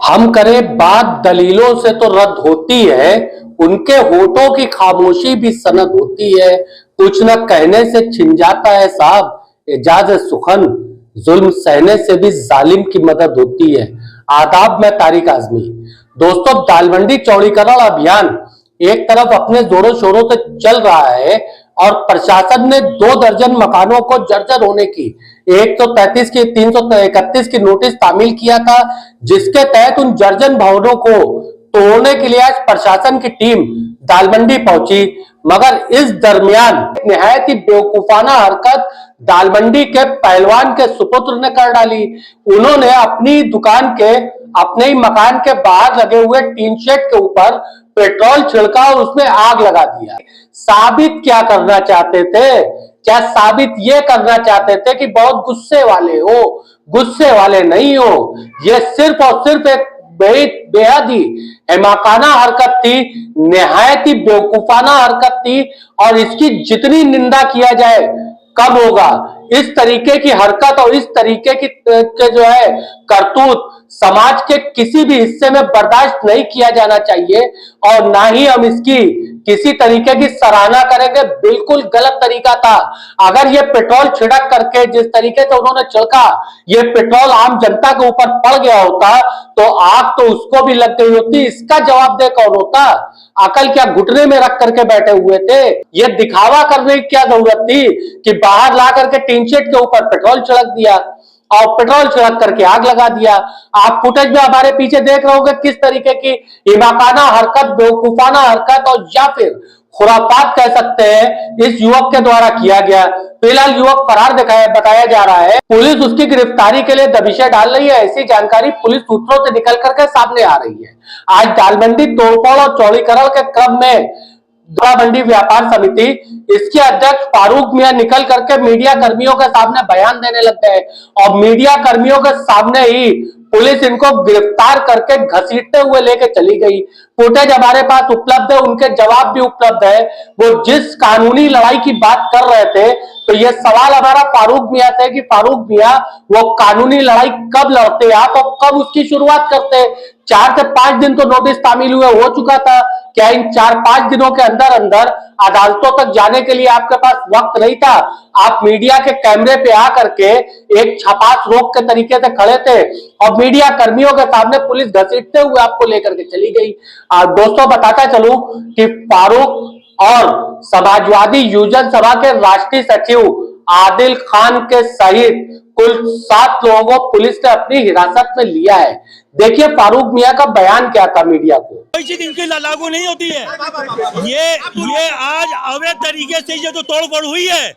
हम करें बात दलीलों से तो रद्द होती है, उनके होठों की खामोशी भी सनद होती है। कुछ न कहने से छिन जाता है साहब एजाज सुखन, जुल्म सहने से भी जालिम की मदद होती है। आदाब, में तारिक आजमी। दोस्तों, दालमंडी चौड़ीकरण अभियान एक तरफ अपने जोरों शोरों से चल रहा है और प्रशासन ने 2 दर्जन मकानों को जर्जर होने की 133 की 331 की नोटिस तामील किया था, जिसके तहत उन जर्जर भवनों को तोड़ने के लिए आज प्रशासन की टीम दालमंडी पहुंची। मगर इस दरमियान निहायत ही बेवकूफाना हरकत दालमंडी के पहलवान के सुपुत्र ने कर डाली। उन्होंने अपनी दुकान के अपने ही मकान के बाहर लगे हुए टीन शेड के ऊपर पेट्रोल छिड़का और उसमें आग लगा दिया। साबित क्या करना चाहते थे? क्या साबित ये करना चाहते थे कि बहुत गुस्से वाले हो? गुस्से वाले नहीं हो, ये सिर्फ और सिर्फ एक बेहद ही हिमाकाना हरकत थी, निहायत ही बेवकूफाना हरकत थी और इसकी जितनी निंदा किया जाए कम होगा। इस तरीके की हरकत और इस तरीके की जो है करतूत समाज के किसी भी हिस्से में बर्दाश्त नहीं किया जाना चाहिए और ना ही हम इसकी किसी तरीके की सराहना करेंगे। बिल्कुल गलत तरीका था। अगर ये पेट्रोल छिड़क करके जिस तरीके से उन्होंने छिड़का, ये पेट्रोल आम जनता के ऊपर पड़ गया होता तो आग तो उसको भी लग गई होती। इसका जवाबदेह कौन होता? अकल क्या घुटने में रख करके बैठे हुए थे? ये दिखावा करने की क्या जरूरत थी कि बाहर ला करके टीन शेड के ऊपर पेट्रोल छिड़क दिया और पेट्रोल छिड़क करके आग लगा दिया। आप फुटेज में हमारे पीछे देख रहे होंगे किस तरीके की हिमाकाना हरकत, बेवकूफाना हरकत और या फिर खुरापात कह सकते हैं इस युवक के द्वारा किया गया। फिलहाल युवक फरार बताया जा रहा है। पुलिस उसकी गिरफ्तारी के लिए दबिशें डाल रही है। ऐसी जानकारी पुलिस सूत्रों से निकल करके सामने आ रही है। आज दालमंडी तोड़फोड़ और चौड़ीकरण के क्रम में मंडी व्यापार समिति इसके अध्यक्ष फारूक मियां निकल करके मीडिया कर्मियों के सामने बयान देने लग गए और मीडिया कर्मियों के सामने ही पुलिस इनको गिरफ्तार करके घसीटते हुए लेके चली गई। फुटेज हमारे पास उपलब्ध है, उनके जवाब भी उपलब्ध है। वो जिस कानूनी लड़ाई की बात कर रहे थे, तो ये सवाल हमारा फारूक मियां से कि फारूक मियां वो कानूनी लड़ाई कब लड़ते आप और कब उसकी शुरुआत करते? 4 से 5 दिन तो नोटिस तामील हुए हो चुका था। क्या इन 4-5 दिनों के अंदर अंदर अदालतों तक जाने के लिए आपके पास वक्त नहीं था? आप मीडिया के कैमरे पे आकर के एक छपास रोक के तरीके से खड़े थे और मीडिया कर्मियों के सामने पुलिस घसीटते हुए आपको लेकर के चली गई। दोस्तों, बताता चलूं कि फारूक और समाजवादी युवजन सभा के राष्ट्रीय सचिव आदिल खान के सहित कुल 7 लोगों को पुलिस ने अपनी हिरासत में लिया है। देखिए फारूक मियां का बयान क्या था मीडिया को। कोई चीज इनकी लागू नहीं होती है। ये आज अवैध तरीके से ये जो तोड़फोड़ हुई है,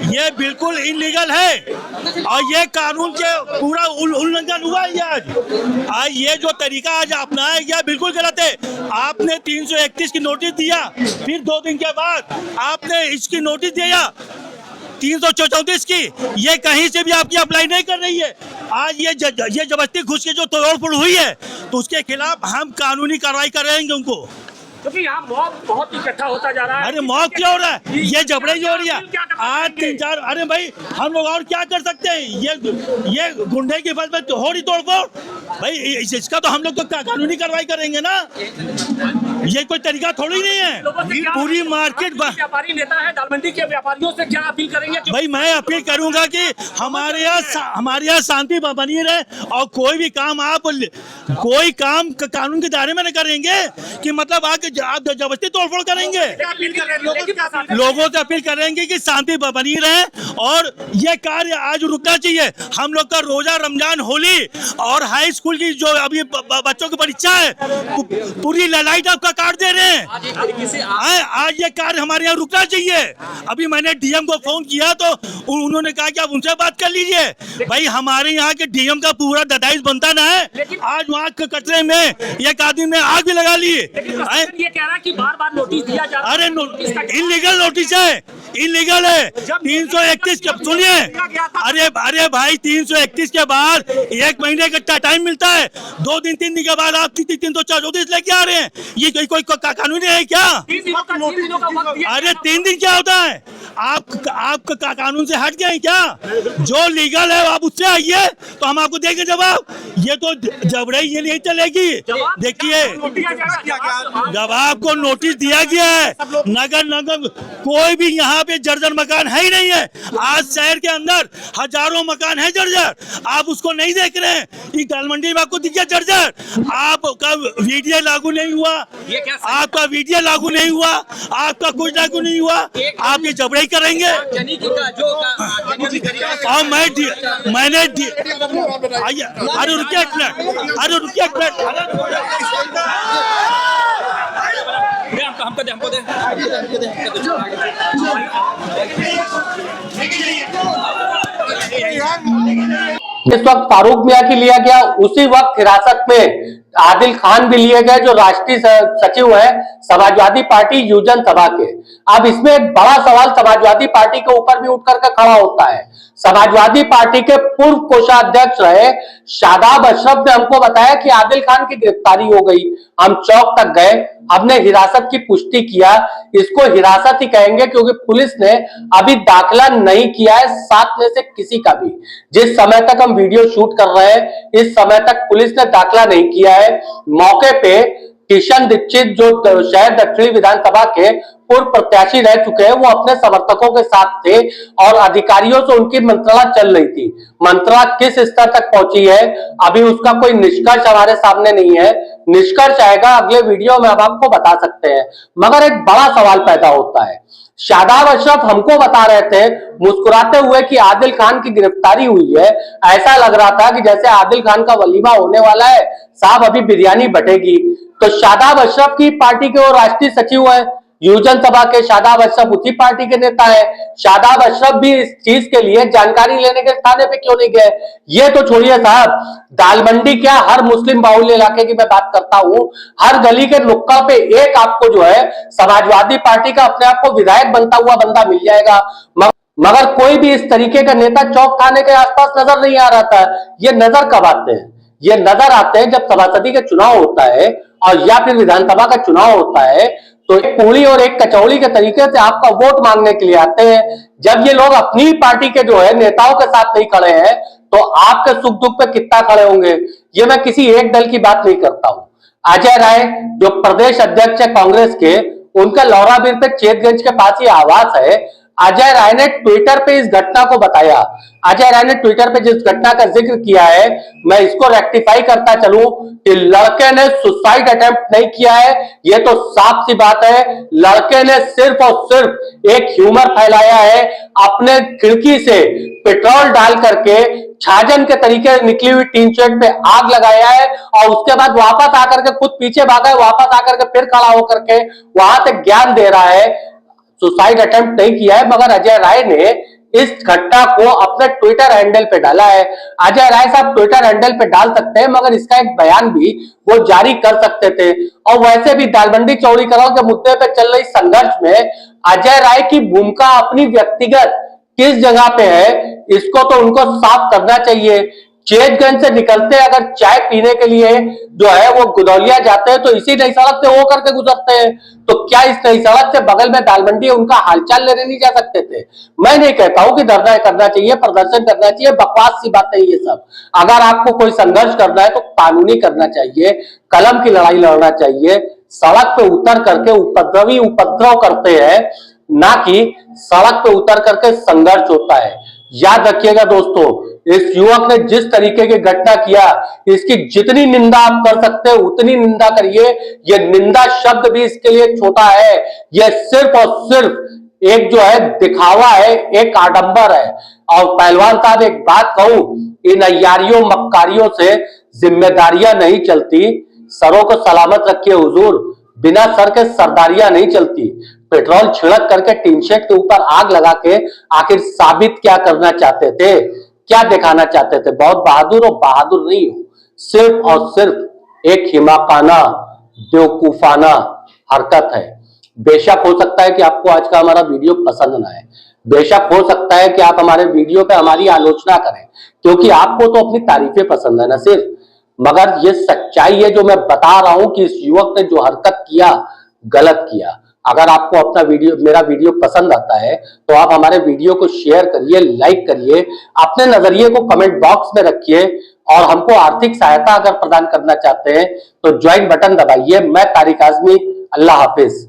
ये बिल्कुल इलीगल है और ये कानून के पूरा उल्लंघन हुआ है। आज ये जो तरीका आज अपनाया गया बिल्कुल गलत है। आपने 331 की नोटिस दिया, फिर 2 दिन के बाद आपने इसकी नोटिस दिया 334 की, ये कहीं से भी आपकी अप्लाई नहीं कर रही है। आज ये जबरदस्ती घुस के जो तोड़फोड़ हुई है तो उसके खिलाफ हम कानूनी कार्रवाई करेंगे उनको, क्योंकि यहाँ मॉब बहुत इकट्ठा होता जा रहा है। अरे मॉब क्या हो रहा है? ये जबरदस्ती हो रही है। आज 3-4 अरे भाई हम लोग और क्या कर सकते हैं? ये गुंडे की फल में हो रही तोड़फोड़ भाई, इसका तो हम लोग तो कानूनी कार्रवाई करेंगे ना। ये कोई तरीका थोड़ी नहीं है। पूरी मार्केट व्यापारी नेता है, दालमंडी के व्यापारियों से क्या अपील करेंगे? भाई मैं अपील करूंगा कि हमारे यहाँ शांति बनी रहे और कोई भी काम आप कोई काम कानून के दायरे में न करेंगे कि मतलब आप जबरदस्ती तोड़फोड़ करेंगे। लोगों से अपील करेंगे कि शांति बनी रहे और ये कार्य आज रुकना चाहिए। हम लोग का रोजा, रमजान, होली और हाई स्कूल की जो अभी बच्चों की परीक्षा है, पूरी लाइट आपका काट दे रहे हैं। आज ये कार्य हमारे यहाँ रुकना चाहिए। अभी मैंने डीएम को फोन किया तो उन्होंने कहा कि आप उनसे बात कर लीजिए। भाई हमारे यहाँ के डीएम का पूरा ददाइश बनता ना है। आज वहाँ के कचरे में एक आदमी ने आग भी लगा ली। ये कह रहा है कि बार-बार नोटिस दिया जा रहा है। अरे इलीगल नोटिस है, इलीगल है। 331 सुनिए, अरे भाई 331 के बाद 1 महीने का टाइम मिलता है, 2 दिन 3 दिन के बाद आप 334 लेके आ रहे हैं। ये कोई कानूनी है क्या? 3 दिनों का वक्त दिया। अरे 3 दिन क्या होता है? आप कानून से हट गए क्या? जो लीगल है आप उससे आइए तो हम आपको देंगे जवाब। ये तो जबरई ये नहीं चलेगी। देखिए, जब आपको नोटिस दिया गया है, नगर कोई भी यहाँ पे जर्जर मकान है ही नहीं है। आज शहर के अंदर हजारों मकान है जर्जर, आप उसको नहीं देख रहे हैं। ये दालमंडी में आपको दिख गया जर्जर, आपका वीडियो लागू नहीं हुआ, आपका वीडियो लागू नहीं हुआ, आपका कुछ लागू नहीं हुआ, आप ये जबरई करेंगे। और मैंने अरे रुकिए एक मिनट, अरे रुकिए एक मिनट, हमको दे इस वक्त फारूक मियां की लिया गया, उसी वक्त हिरासत में आदिल खान भी लिए गए जो राष्ट्रीय सचिव है समाजवादी पार्टी युवजन सभा के। अब इसमें एक बड़ा सवाल समाजवादी पार्टी के ऊपर भी उठ करके खड़ा होता है। समाजवादी पार्टी के पूर्व कोषाध्यक्ष रहे शादाब अशरफ ने हमको बताया कि आदिल खान की गिरफ्तारी हो गई। हम चौक तक गए, हमने हिरासत की पुष्टि किया। इसको हिरासत ही कहेंगे क्योंकि पुलिस ने अभी दाखिला नहीं किया है 7 में से किसी का भी। जिस समय तक हम वीडियो शूट कर रहे हैं, इस समय तक पुलिस ने दाखिला नहीं किया है। मौके पे किशन दीक्षित जो शहर दक्षिणी विधानसभा के पूर्व प्रत्याशी रह चुके हैं, वो अपने समर्थकों के साथ थे और अधिकारियों से उनकी मंत्रणा चल रही थी। मंत्रणा किस स्तर तक पहुंची है अभी उसका कोई निष्कर्ष हमारे सामने नहीं है। निष्कर्ष आएगा अगले वीडियो में, हम आपको बता सकते हैं। मगर एक बड़ा सवाल पैदा होता है। शादाब अशरफ हमको बता रहे थे मुस्कुराते हुए कि आदिल खान की गिरफ्तारी हुई है। ऐसा लग रहा था कि जैसे आदिल खान का वलीमा होने वाला है, साहब अभी बिरयानी बटेगी। तो शादाब अशरफ की पार्टी के वो राष्ट्रीय सचिव है युवजन सभा के, शादाब अशरफ उसी पार्टी के नेता है। शादाब अशरफ भी इस चीज के लिए जानकारी लेने के थाने पे क्यों नहीं गए? ये तो छोड़िए साहब, दालमंडी क्या हर मुस्लिम बाहुल्य इलाके की मैं बात करता हूं, हर गली के नुक्कड़ पे एक आपको जो है समाजवादी पार्टी का अपने आप को विधायक बनता हुआ बंदा मिल जाएगा। मगर कोई भी इस तरीके का नेता चौक थाने के आसपास नजर नहीं आ रहा था। ये नजर कब आते हैं? ये नजर आते हैं जब सभापति का चुनाव होता है और या फिर विधानसभा का चुनाव होता है, तो एक पूरी और एक कचौड़ी के तरीके से आपका वोट मांगने के लिए आते हैं। जब ये लोग अपनी पार्टी के जो है नेताओं के साथ नहीं खड़े हैं, तो आपके सुख दुख पे कितना खड़े होंगे? ये मैं किसी एक दल की बात नहीं करता हूं। अजय राय जो प्रदेश अध्यक्ष है कांग्रेस के, उनका लौराबीर पे चेतगंज के पास ही आवास है। अजय राय ने ट्विटर पे इस घटना को बताया। अजय राय ने ट्विटर पे जिस घटना का जिक्र किया है, मैं इसको रेक्टिफाई करता चलूं कि लड़के ने सुसाइड अटेम्प्ट नहीं किया है। ये तो साफ सी बात है, लड़के ने सिर्फ और सिर्फ एक ह्यूमर फैलाया है। अपने खिड़की से पेट्रोल डाल करके छाजन के तरीके निकली हुई टीन शेड पे आग लगाया है और उसके बाद वापस आकर के खुद पीछे भागा है, वापस आकर के फिर खड़ा होकर के वहां से ज्ञान दे रहा है। सुसाइड अटेम्प्ट नहीं किया है, मगर अजय राय ने इस घटना को अपने ट्विटर हैंडल पे डाला है। अजय राय साहब ट्विटर हैंडल पे डाल सकते हैं, मगर इसका एक बयान भी वो जारी कर सकते थे। और वैसे भी दालमंडी चौड़ीकरण के मुद्दे पे चल रही संघर्ष में अजय राय की भूमिका अपनी व्यक्तिगत किस जगह पे है, इसको तो उनको साफ करना चाहिए। चेतगंज से निकलते अगर चाय पीने के लिए जो है वो गुदौलिया जाते हैं, तो इसी नई सड़क से होकर के गुजरते हैं, तो क्या इस नई सड़क से बगल में दालमंडी उनका हालचाल लेने नहीं जा सकते थे? मैं नहीं कहता हूं कि धरना करना चाहिए, प्रदर्शन करना चाहिए, बकवास सी बात है ये सब। अगर आपको कोई संघर्ष करना है तो कानूनी करना चाहिए, कलम की लड़ाई लड़ना चाहिए। सड़क पे उतर करके उपद्रवी उपद्रव करते हैं, ना कि सड़क पे उतर करके संघर्ष होता है। याद रखिएगा दोस्तों, इस युवक ने जिस तरीके की घटना किया, इसकी जितनी निंदा आप कर सकते हैं उतनी निंदा करिए। यह निंदा शब्द भी इसके लिए छोटा है। यह सिर्फ और सिर्फ एक जो है दिखावा है, एक आडंबर है। और पहलवान साहब एक बात कहूं, इन अय्यारियों मक्कारियों से जिम्मेदारियां नहीं चलती। सरों को सलामत रखिए हुजूर, बिना सर के सरदारियां नहीं चलती। पेट्रोल छिड़क करके टीन शेड के ऊपर आग लगा के आखिर साबित क्या करना चाहते थे, क्या दिखाना चाहते थे? बहुत बहादुर और बहादुर नहीं हो, सिर्फ और सिर्फ एक हिमाकाना बेवकूफाना हरकत है। बेशक हो सकता है कि आपको आज का हमारा वीडियो पसंद ना आए, बेशक हो सकता है कि आप हमारे वीडियो पे हमारी आलोचना करें, क्योंकि आपको तो अपनी तारीफें पसंद है ना सिर्फ, मगर ये सच्चाई है जो मैं बता रहा हूं कि इस युवक ने जो हरकत किया गलत किया। अगर आपको मेरा वीडियो पसंद आता है तो आप हमारे वीडियो को शेयर करिए, लाइक करिए, अपने नजरिए को कमेंट बॉक्स में रखिए और हमको आर्थिक सहायता अगर प्रदान करना चाहते हैं तो ज्वाइन बटन दबाइए। मैं तारिक आजमी, अल्लाह हाफिज।